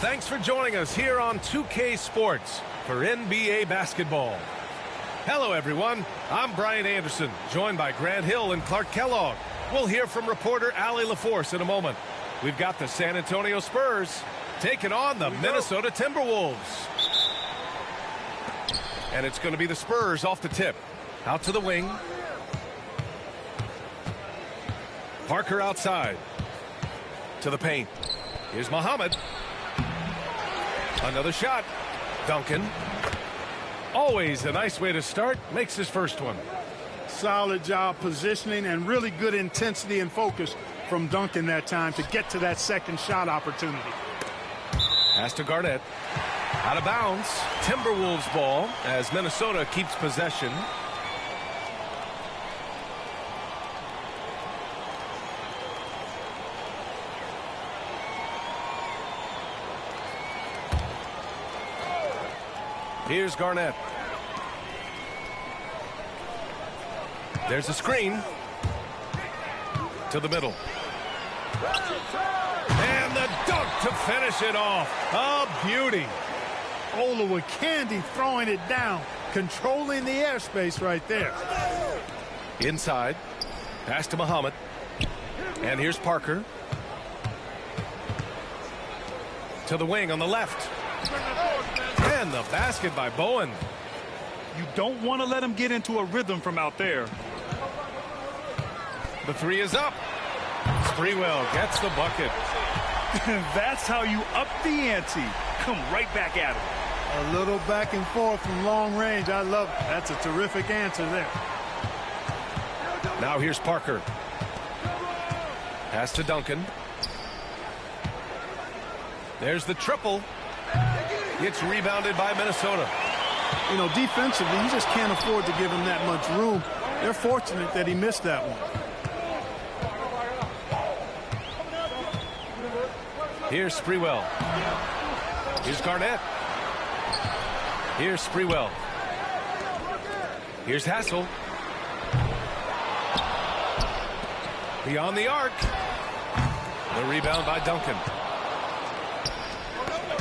Thanks for joining us here on 2K Sports for NBA basketball. Hello, everyone. I'm Brian Anderson, joined by Grant Hill and Clark Kellogg. We'll hear from reporter Allie LaForce in a moment. We've got the San Antonio Spurs taking on the Minnesota Timberwolves. And it's going to be the Spurs off the tip. Out to the wing. Parker outside. To the paint. Here's Muhammad. Another shot. Duncan. Always a nice way to start. Makes his first one. Solid job positioning and really good intensity and focus from Duncan that time to get to that second shot opportunity. Pass to Garnett. Out of bounds. Timberwolves ball as Minnesota keeps possession. Here's Garnett. There's a screen. To the middle. And the dunk to finish it off. A beauty. Olowokandi throwing it down, controlling the airspace right there. Inside. Pass to Muhammad. And here's Parker. To the wing on the left. And the basket by Bowen. You don't want to let him get into a rhythm from out there. The three is up. Sprewell gets the bucket. That's how you up the ante. Come right back at him. A little back and forth from long range. I love it. That's a terrific answer there. Now here's Parker. Pass to Duncan. There's the triple. It's rebounded by Minnesota. You know, defensively, you just can't afford to give him that much room. They're fortunate that he missed that one. Here's Sprewell. Here's Garnett. Here's Sprewell. Here's Hassel. Beyond the arc. The rebound by Duncan.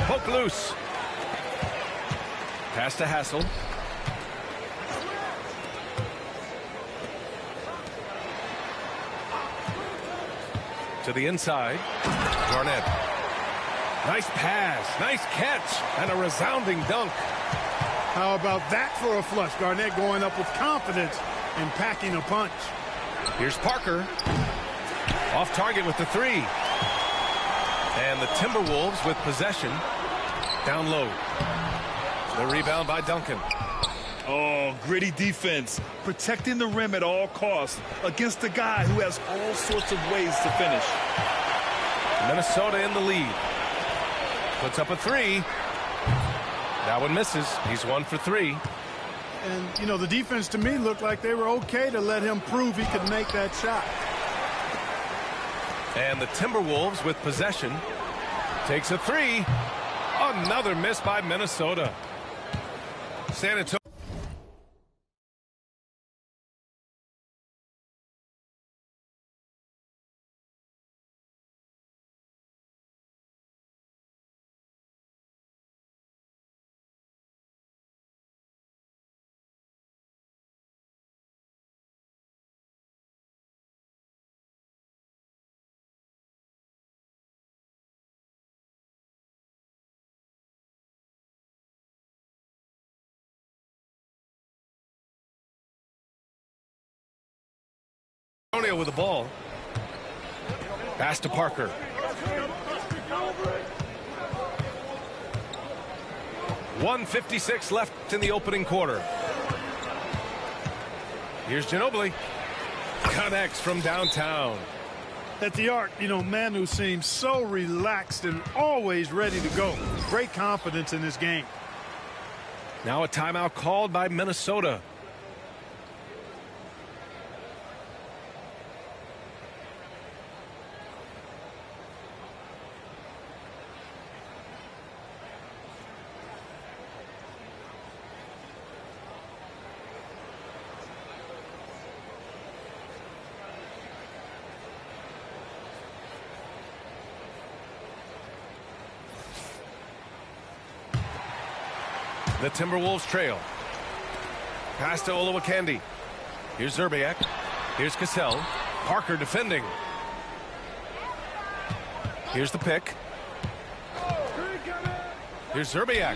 Poke loose. Pass to Hassel. To the inside. Garnett. Nice pass. Nice catch. And a resounding dunk. How about that for a flush? Garnett going up with confidence and packing a punch. Here's Parker. Off target with the three. And the Timberwolves with possession. Down low. The rebound by Duncan. Oh, gritty defense. Protecting the rim at all costs against a guy who has all sorts of ways to finish. Minnesota in the lead. Puts up a three. That one misses. He's 1 for 3. And, you know, the defense to me looked like they were okay to let him prove he could make that shot. And the Timberwolves with possession. Takes a three. Another miss by Minnesota. San Antonio. With the ball. Pass to Parker. .156 left in the opening quarter. Here's Ginobili. Connects from downtown. At the arc, you know, Manu seems so relaxed and always ready to go. Great confidence in this game. Now a timeout called by Minnesota. The Timberwolves trail. Pass to Olowokandi. Here's Zerbiak. Here's Cassell. Parker defending. Here's the pick. Here's Zerbiak.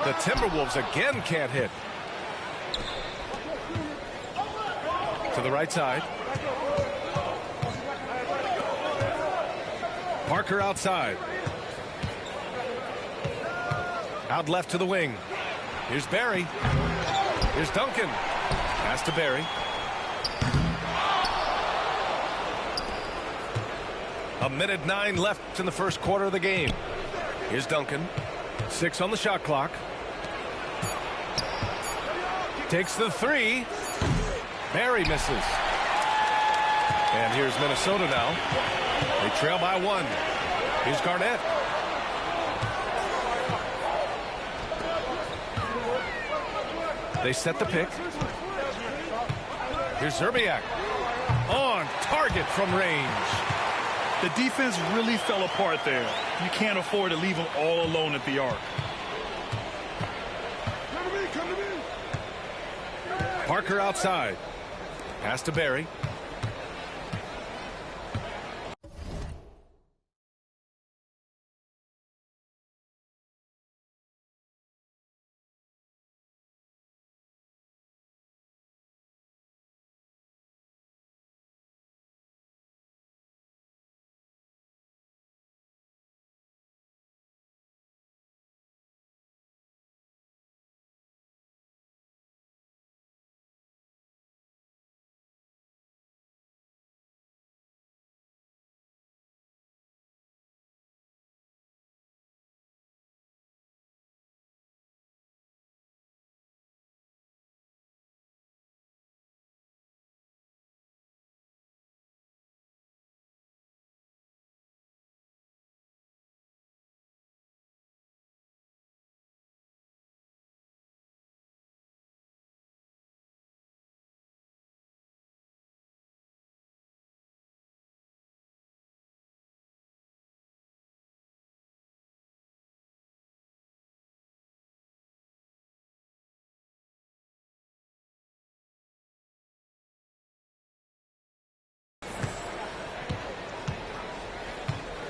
The Timberwolves again can't hit. To the right side. Parker outside. Out left to the wing. Here's Barry. Here's Duncan. Pass to Barry. A minute 9 left in the first quarter of the game. Here's Duncan. 6 on the shot clock. Takes the 3. Barry misses. And here's Minnesota now. They trail by 1. Here's Garnett. They set the pick. Here's Zerbiak. On target from range. The defense really fell apart there. You can't afford to leave them all alone at the arc. Parker outside. Pass to Barry.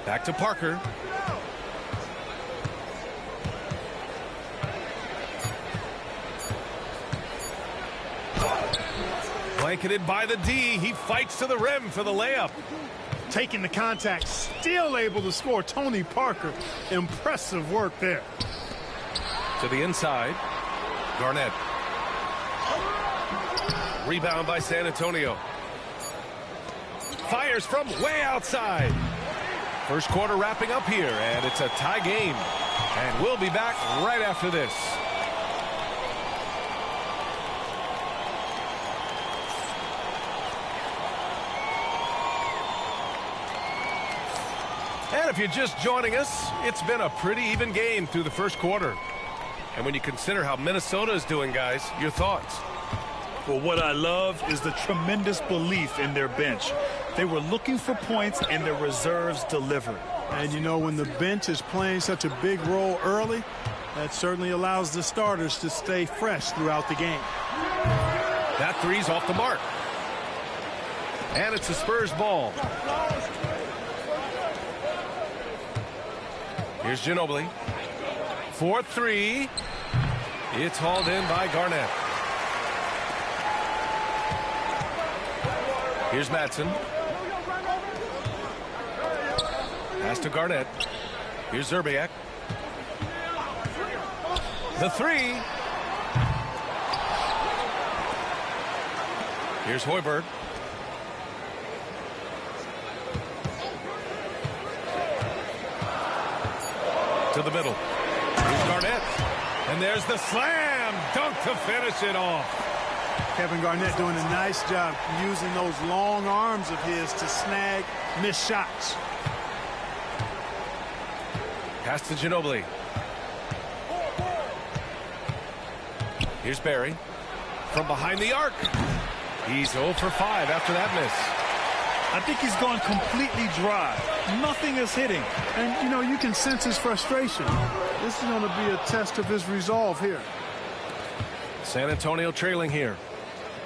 Back to Parker. Blanketed by the D. He fights to the rim for the layup. Taking the contact, still able to score. Tony Parker, impressive work there. To the inside. Garnett. Rebound by San Antonio. Fires from way outside. First quarter wrapping up here, and it's a tie game. And we'll be back right after this. And if you're just joining us, it's been a pretty even game through the first quarter. And when you consider how Minnesota is doing, guys, your thoughts? Well, what I love is the tremendous belief in their bench. They were looking for points, and their reserves delivered. And, you know, when the bench is playing such a big role early, that certainly allows the starters to stay fresh throughout the game. That three's off the mark. And it's the Spurs ball. Here's Ginobili. 4-3. It's hauled in by Garnett. Here's Madsen. Pass to Garnett. Here's Zerbiak. The 3. Here's Hoiberg. To the middle. Here's Garnett. And there's the slam dunk to finish it off. Kevin Garnett doing a nice job using those long arms of his to snag missed shots. Pass to Ginobili. Here's Barry. From behind the arc. He's 0 for 5 after that miss. I think he's gone completely dry. Nothing is hitting. And, you know, you can sense his frustration. This is going to be a test of his resolve here. San Antonio trailing here.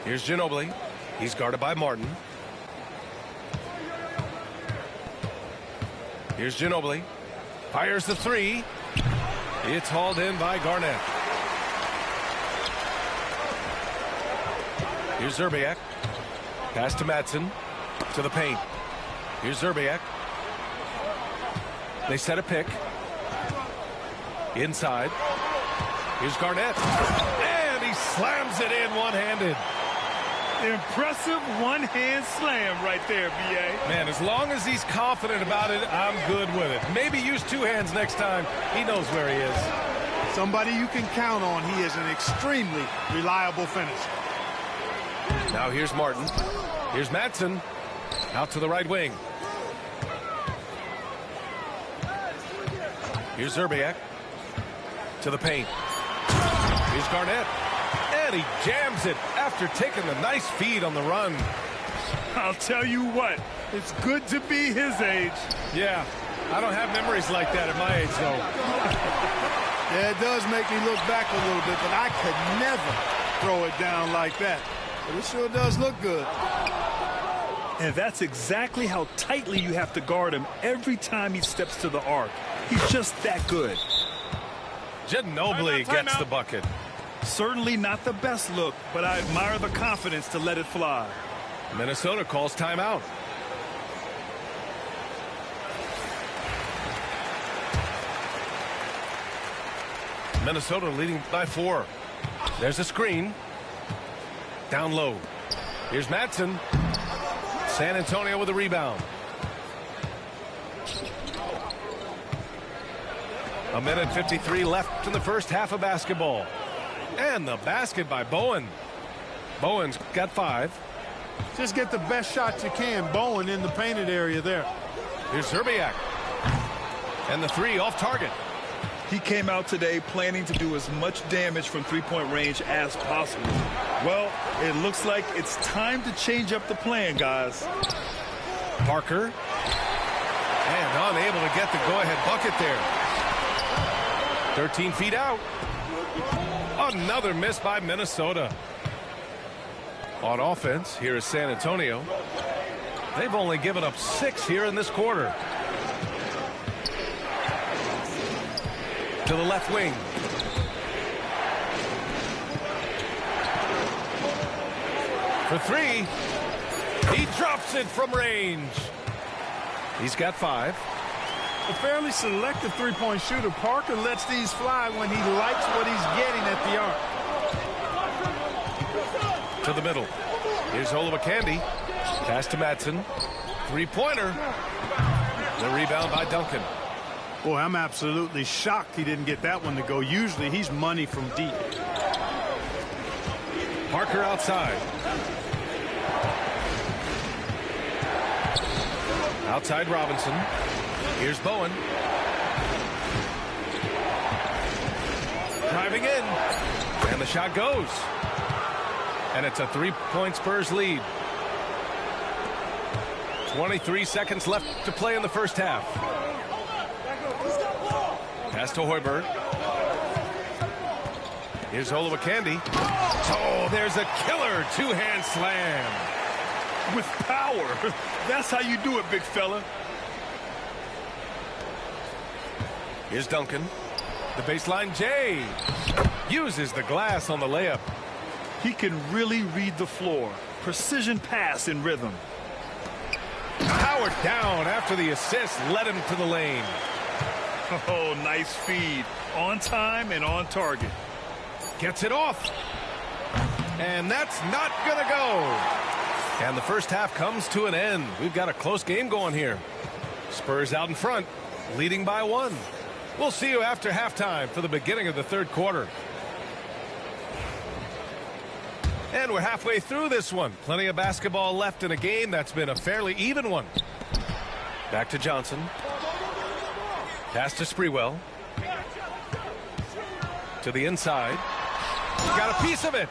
Here's Ginobili. He's guarded by Martin. Here's Ginobili. Fires the three. It's hauled in by Garnett. Here's Zerbiak. Pass to Madsen. To the paint. Here's Zerbiak. They set a pick. Inside. Here's Garnett. And he slams it in one-handed. Impressive one-hand slam right there, B.A. Man, as long as he's confident about it, I'm good with it. Maybe use two hands next time. He knows where he is. Somebody you can count on. He is an extremely reliable finisher. Now here's Martin. Here's Madsen. Out to the right wing. Here's Zerbiak. To the paint. Here's Garnett. And he jams it after taking a nice feed on the run. I'll tell you what, it's good to be his age. Yeah, I don't have memories like that at my age, though. Yeah, it does make me look back a little bit, but I could never throw it down like that. But it sure does look good. And that's exactly how tightly you have to guard him every time he steps to the arc. He's just that good. Ginobili gets the bucket. Certainly not the best look, but I admire the confidence to let it fly. Minnesota calls timeout. Minnesota leading by 4. There's a screen. Down low. Here's Madsen. San Antonio with a rebound. A minute 53 left in the first half of basketball. And the basket by Bowen. Bowen's got 5. Just get the best shot you can. Bowen in the painted area there. Here's Zerbiak. And the 3 off target. He came out today planning to do as much damage from three-point range as possible. Well, it looks like it's time to change up the plan, guys. Parker. And unable to get the go-ahead bucket there. 13 feet out. Another miss by Minnesota. On offense, here is San Antonio. They've only given up 6 here in this quarter. To the left wing. For 3. He drops it from range. He's got 5. A fairly selective three-point shooter. Parker lets these fly when he likes what he's getting at the arc. To the middle. Here's Olowokandi. Pass to Madsen. Three-pointer. The rebound by Duncan. Boy, I'm absolutely shocked he didn't get that one to go. Usually he's money from deep. Parker outside. Outside Robinson. Here's Bowen. Driving in. And the shot goes. And it's a 3-point Spurs lead. 23 seconds left to play in the first half. Pass to Hoiberg. Here's Olowokandi. Oh, there's a killer two-hand slam. With power. That's how you do it, big fella. Here's Duncan. The baseline J. Uses the glass on the layup. He can really read the floor. Precision pass in rhythm. Powered down after the assist led him to the lane. Oh, nice feed. On time and on target. Gets it off. And that's not going to go. And the first half comes to an end. We've got a close game going here. Spurs out in front, leading by 1. We'll see you after halftime for the beginning of the third quarter. And we're halfway through this one. Plenty of basketball left in a game that's been a fairly even one. Back to Johnson. Pass to Sprewell. To the inside. Got a piece of it.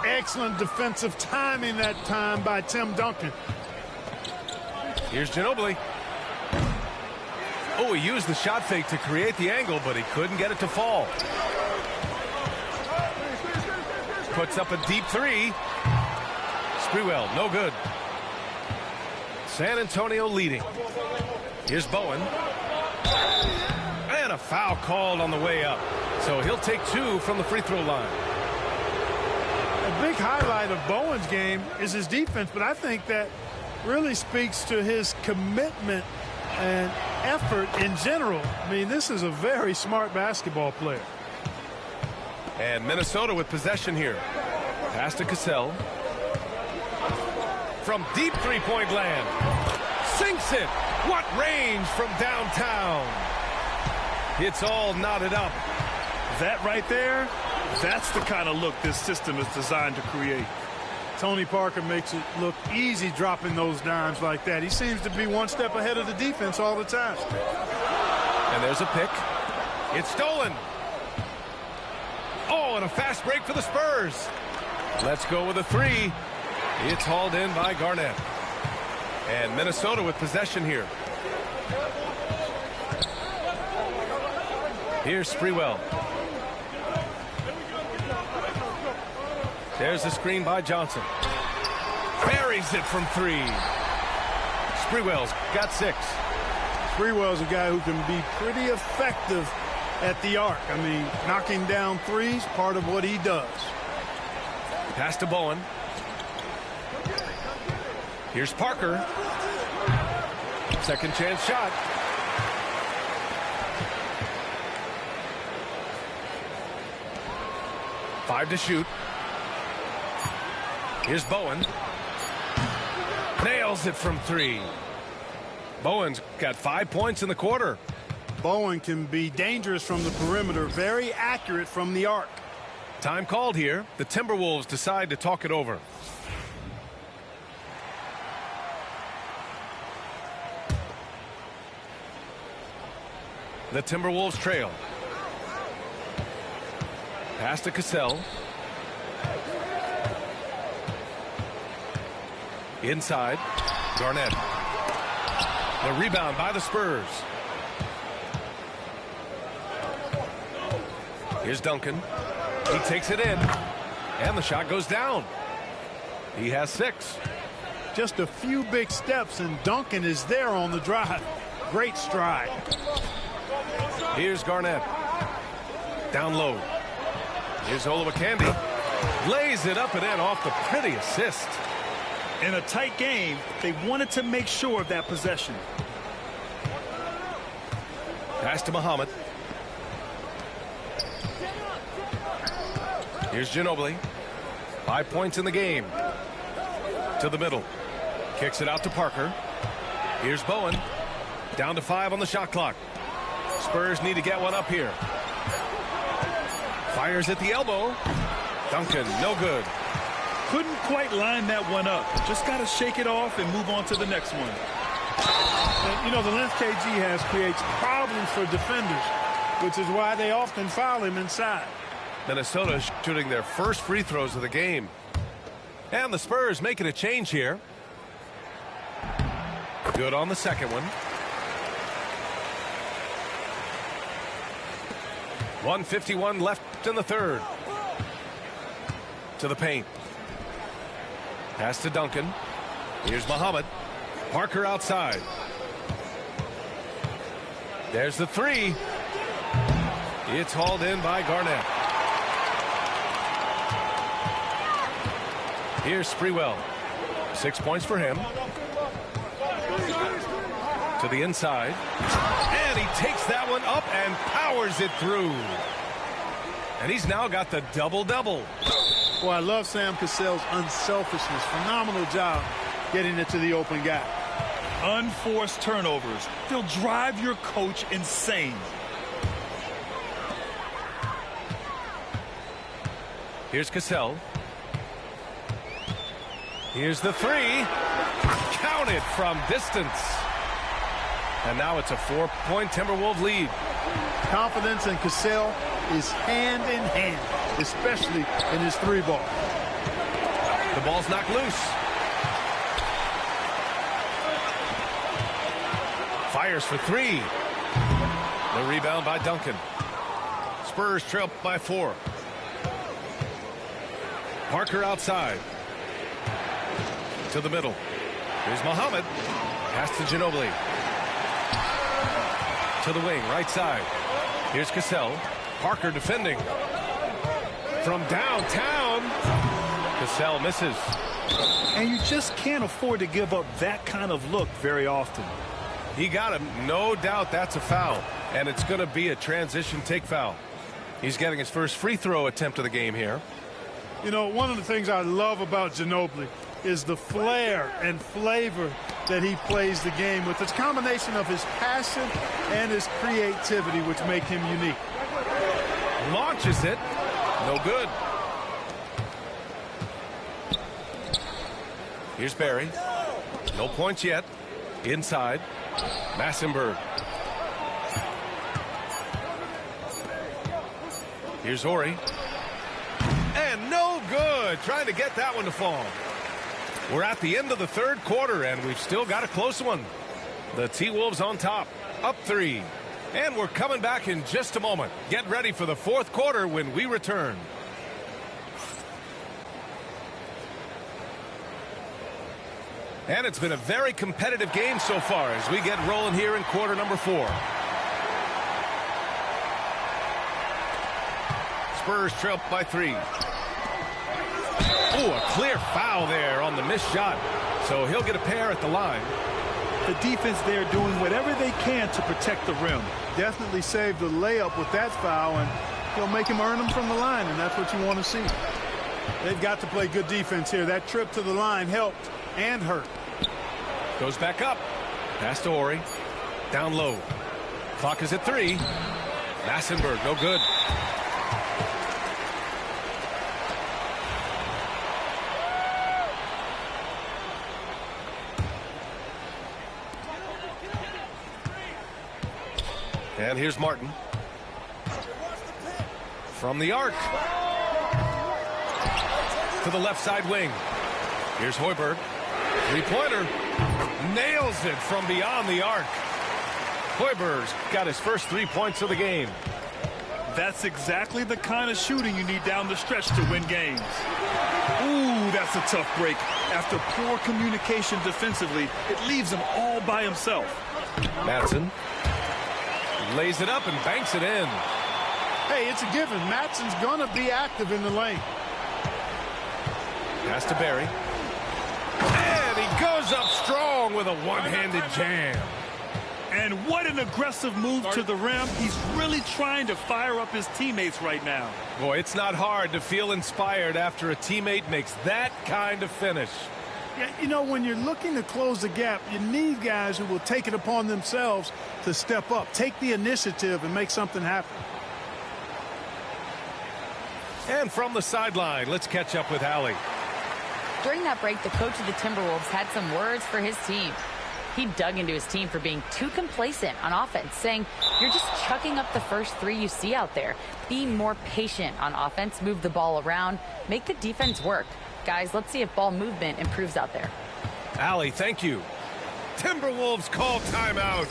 Excellent defensive timing that time by Tim Duncan. Here's Ginobili. Oh, he used the shot fake to create the angle, but he couldn't get it to fall. Puts up a deep three. Sprewell, no good. San Antonio leading. Here's Bowen. And a foul called on the way up. So he'll take 2 from the free throw line. A big highlight of Bowen's game is his defense, but I think that really speaks to his commitment and effort in general. I mean, this is a very smart basketball player. And Minnesota with possession here. Pass to Cassell. From deep three-point land. Sinks it. What range from downtown. It's all knotted up. That right there, that's the kind of look this system is designed to create. Tony Parker makes it look easy dropping those dimes like that. He seems to be one step ahead of the defense all the time. And there's a pick. It's stolen. Oh, and a fast break for the Spurs. Let's go with a 3. It's hauled in by Garnett. And Minnesota with possession here. Here's Sprewell. There's the screen by Johnson. Buries it from 3. Sprewell's got 6. Sprewell's a guy who can be pretty effective at the arc. I mean, knocking down threes, part of what he does. Pass to Bowen. Here's Parker. Second chance shot. Five to shoot. Here's Bowen. Nails it from 3. Bowen's got 5 points in the quarter. Bowen can be dangerous from the perimeter, very accurate from the arc. Time called here. The Timberwolves decide to talk it over. The Timberwolves trail. Pass to Cassell. Inside. Garnett. The rebound by the Spurs. Here's Duncan. He takes it in. And the shot goes down. He has 6. Just a few big steps, and Duncan is there on the drive. Great stride. Here's Garnett. Down low. Here's Olowokandi. Lays it up and in off the pretty assist. In a tight game, they wanted to make sure of that possession. Pass to Muhammad. Here's Ginobili. 5 points in the game. To the middle. Kicks it out to Parker. Here's Bowen. Down to 5 on the shot clock. Spurs need to get one up here. Fires at the elbow. Duncan, no good. Couldn't quite line that one up. Just got to shake it off and move on to the next one. And, you know, the length KG has creates problems for defenders, which is why they often foul him inside. Minnesota shooting their first free throws of the game. And the Spurs making a change here. Good on the second one. 1:51 left in the third. To the paint. Pass to Duncan. Here's Muhammad. Parker outside. There's the 3. It's hauled in by Garnett. Here's Sprewell. 6 points for him. To the inside. And he takes that one up and powers it through. And he's now got the double-double. Well, I love Sam Cassell's unselfishness. Phenomenal job getting it to the open guy. Unforced turnovers. They'll drive your coach insane. Here's Cassell. Here's the 3. Counted from distance. And now it's a 4-point Timberwolves lead. Confidence in Cassell is hand in hand, especially in his 3-ball. The ball's knocked loose. fires for three. The rebound by Duncan. Spurs trail by 4. Parker outside. To the middle. Here's Muhammad. Pass to Ginobili. To the wing, right side. Here's Cassell. Parker defending. From downtown. Cassell misses. And you just can't afford to give up that kind of look very often. He got him. No doubt that's a foul. And it's going to be a transition take foul. He's getting his first free throw attempt of the game here. You know, one of the things I love about Ginobili is the flair and flavor that he plays the game with. It's a combination of his passion and his creativity, which make him unique. Launches it. No good. Here's Barry. No points yet. Inside. Massenberg. Here's Horry. And no good. Trying to get that one to fall. We're at the end of the third quarter, and we've still got a close one. The T-Wolves on top. Up 3. And we're coming back in just a moment. Get ready for the fourth quarter when we return. And it's been a very competitive game so far as we get rolling here in quarter number 4. Spurs trail by 3. Ooh, a clear foul there on the missed shot. So he'll get a pair at the line. The defense there doing whatever they can to protect the rim. Definitely saved the layup with that foul, and he'll make him earn them from the line, and that's what you want to see. They've got to play good defense here. That trip to the line helped and hurt. Goes back up. Pass to Horry. Down low. Clock is at 3. Massenberg, no good. And here's Martin. From the arc. To the left side wing. Here's Hoiberg. Three-pointer. Nails it from beyond the arc. Hoiberg's got his first 3 points of the game. That's exactly the kind of shooting you need down the stretch to win games. Ooh, that's a tough break. After poor communication defensively, it leaves him all by himself. Madsen lays it up and banks it in. Hey, it's a given. Madsen's going to be active in the lane. Pass to Barry. And he goes up strong with a one-handed jam. And what an aggressive move to the rim. He's really trying to fire up his teammates right now. Boy, it's not hard to feel inspired after a teammate makes that kind of finish. Yeah, you know, when you're looking to close the gap, you need guys who will take it upon themselves to step up, take the initiative, and make something happen. And from the sideline, let's catch up with Allie. During that break, the coach of the Timberwolves had some words for his team. He dug into his team for being too complacent on offense, saying, you're just chucking up the first 3 you see out there. Be more patient on offense, move the ball around, make the defense work. Guys, let's see if ball movement improves out there. Allie, thank you. Timberwolves call timeout.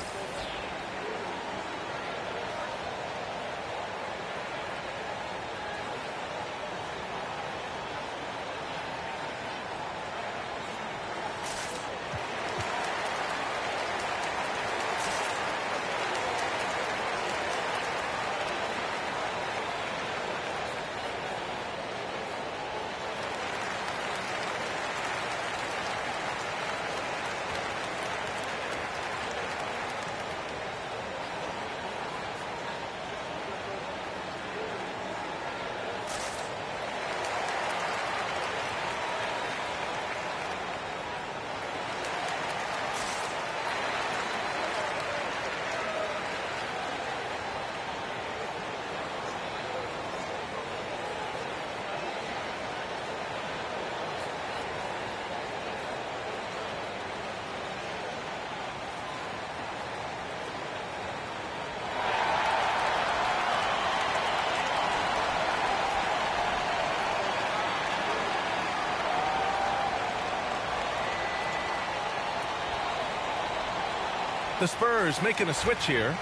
The Spurs making a switch here.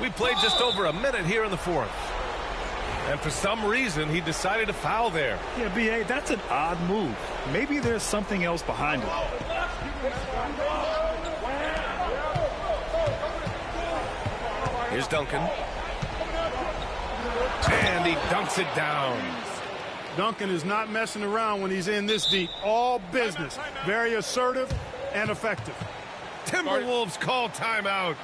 We played just over a minute here in the fourth. And for some reason, he decided to foul there. Yeah, B.A., that's an odd move. Maybe there's something else behind it. Here's Duncan. And he dunks it down. Duncan is not messing around when he's in this deep. All business. Very assertive and effective. Timberwolves call timeout.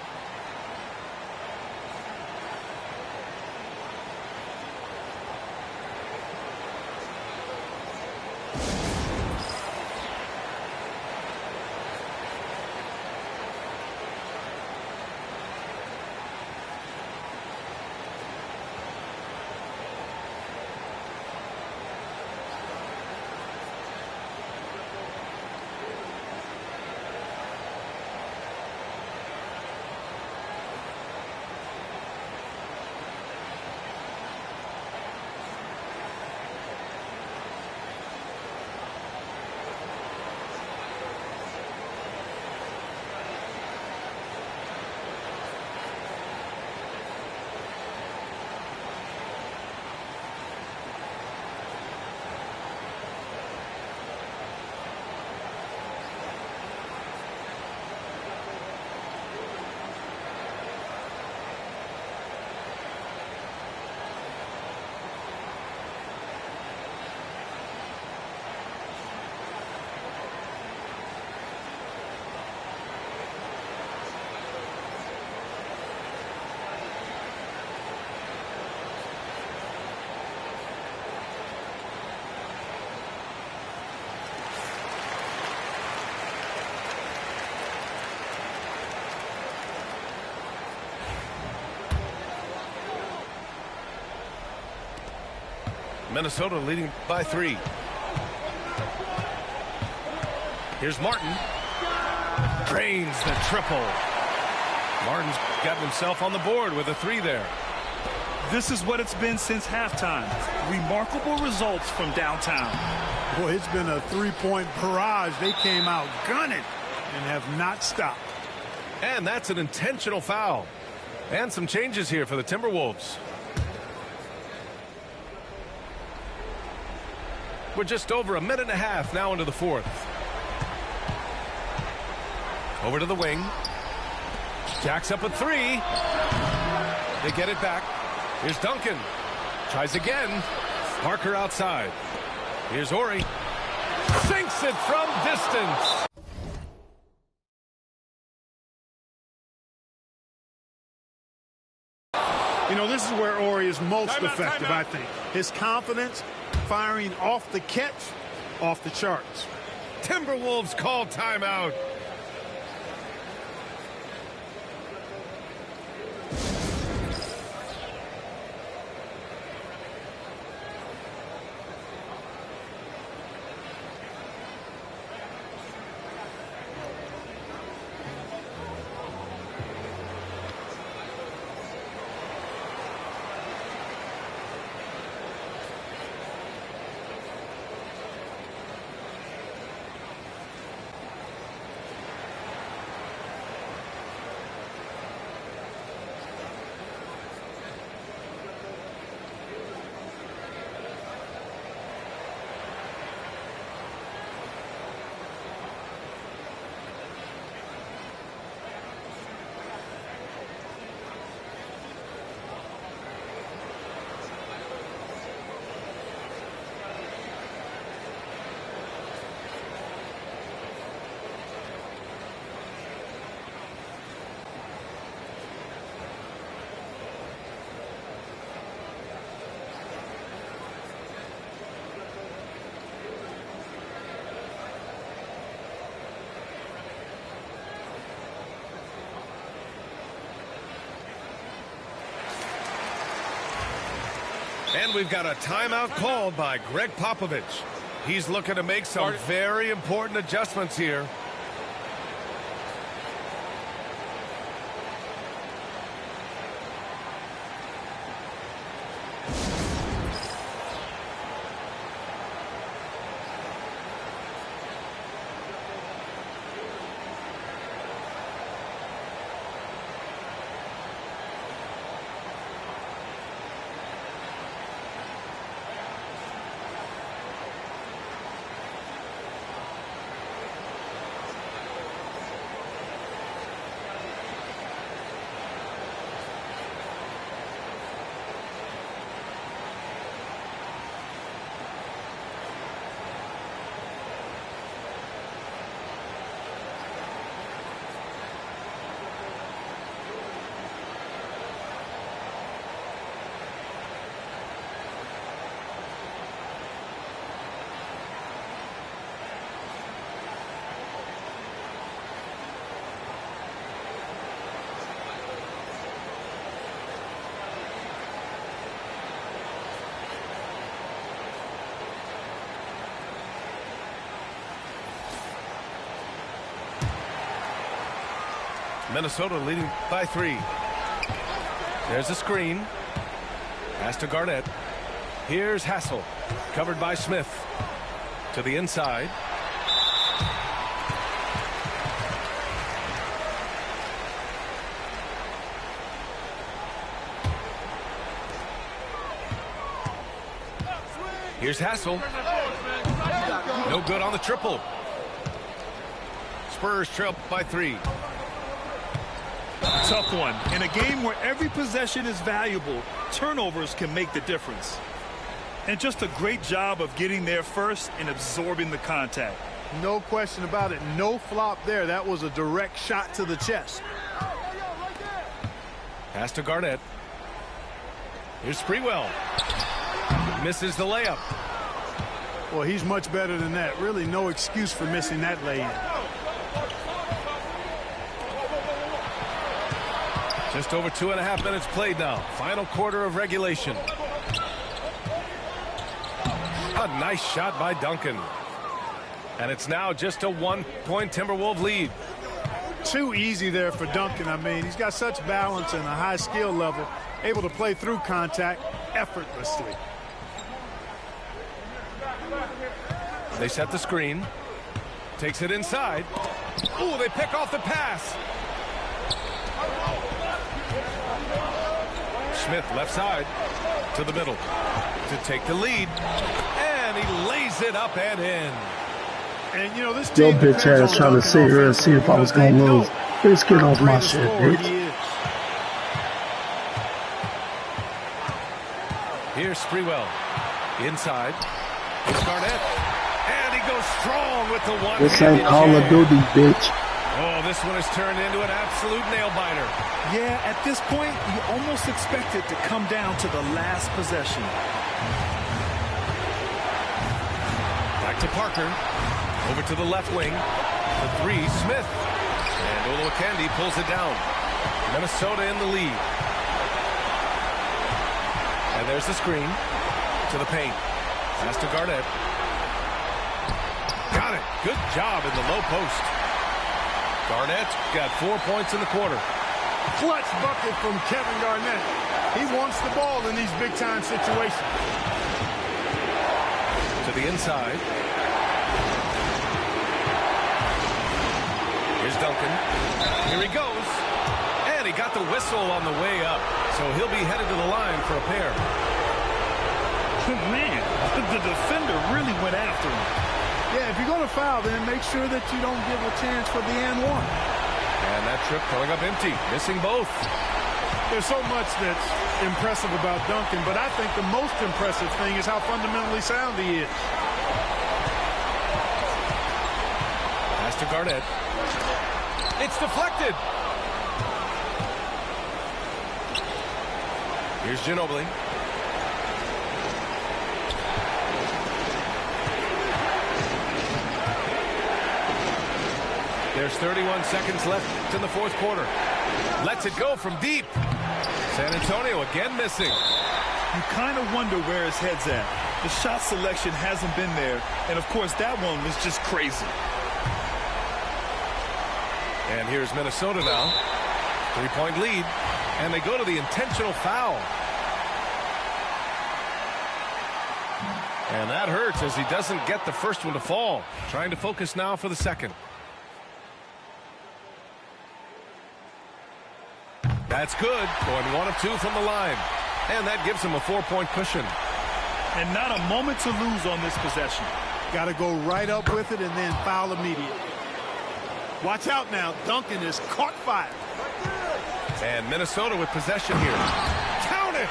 Minnesota leading by 3. Here's Martin. Drains the triple. Martin's gotten himself on the board with a 3 there. This is what it's been since halftime. Remarkable results from downtown. Boy, it's been a three-point barrage. They came out gunning and have not stopped. And that's an intentional foul. And some changes here for the Timberwolves. We're just over a minute and a half now into the fourth. Over to the wing. Jacks up a 3. They get it back. Here's Duncan. Tries again. Parker outside. Here's Ori. Sinks it from distance. You know, this is where Ori is most effective, I think. His confidence, firing off the catch, off the charts. Timberwolves call timeout. And we've got a timeout called by Greg Popovich. He's looking to make some very important adjustments here. Minnesota leading by 3. There's a screen. Pass to Garnett. Here's Hassel. Covered by Smith. To the inside. Here's Hassel. No good on the triple. Spurs trail by 3. Tough one. In a game where every possession is valuable, turnovers can make the difference. And just a great job of getting there first and absorbing the contact. No question about it. No flop there. That was a direct shot to the chest. Pass to Garnett. Here's Sprewell. Misses the layup. Well, he's much better than that. Really no excuse for missing that lay-in. Just over 2.5 minutes played now. Final quarter of regulation. A nice shot by Duncan. And it's now just a 1-point Timberwolves lead. Too easy there for Duncan. I mean, he's got such balance and a high skill level, able to play through contact effortlessly. They set the screen. Takes it inside. Ooh, they pick off the pass. Smith left side to the middle to take the lead. And he lays it up and in. And you know, this Your team bitch ass trying to sit here and see if I was going to lose. Bitch, get off my shit, bitch. Here's Sprewell. Inside. It's Garnett. And he goes strong with the one. This ain't Call of Duty, bitch. Oh, this one has turned into an absolute nail-biter. Yeah, at this point, you almost expect it to come down to the last possession. Back to Parker. Over to the left wing. The 3, Smith. And Olowokandi pulls it down. Minnesota in the lead. And there's the screen. To the paint. Pass to Garnett. Got it. Good job in the low post. Garnett got 4 points in the quarter. Clutch bucket from Kevin Garnett. He wants the ball in these big-time situations. To the inside. Here's Duncan. Here he goes. And he got the whistle on the way up. So he'll be headed to the line for a pair. Man, the defender really went after him. Yeah, if you're going to foul, then make sure that you don't give a chance for the and one. And that trip coming up empty, missing both. There's so much that's impressive about Duncan, but I think the most impressive thing is how fundamentally sound he is. Pass to Garnett. It's deflected. Here's Ginobili. There's 31 seconds left in the fourth quarter. Lets it go from deep. San Antonio again missing. You kind of wonder where his head's at. The shot selection hasn't been there. And, of course, that one was just crazy. And here's Minnesota now. 3-point lead. And they go to the intentional foul. And that hurts as he doesn't get the first one to fall. Trying to focus now for the second. That's good. Going 1 of 2 from the line. And that gives him a 4-point cushion. And not a moment to lose on this possession. Got to go right up with it and then foul immediately. Watch out now. Duncan is caught fire. And Minnesota with possession here. Count it!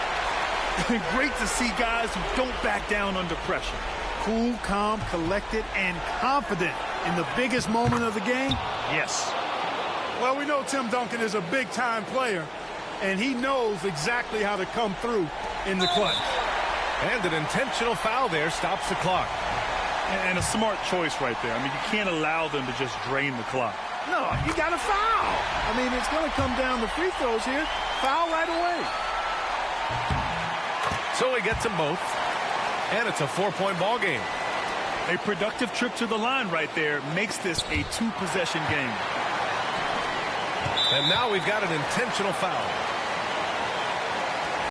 Great to see guys who don't back down under pressure. Cool, calm, collected, and confident in the biggest moment of the game. Yes. Well, we know Tim Duncan is a big-time player, and he knows exactly how to come through in the clutch. And an intentional foul there stops the clock. And a smart choice right there. I mean, you can't allow them to just drain the clock. No, you got to foul. I mean, it's going to come down to free throws here. Foul right away. So he gets them both. And it's a 4-point ball game. A productive trip to the line right there makes this a 2-possession game. And now we've got an intentional foul.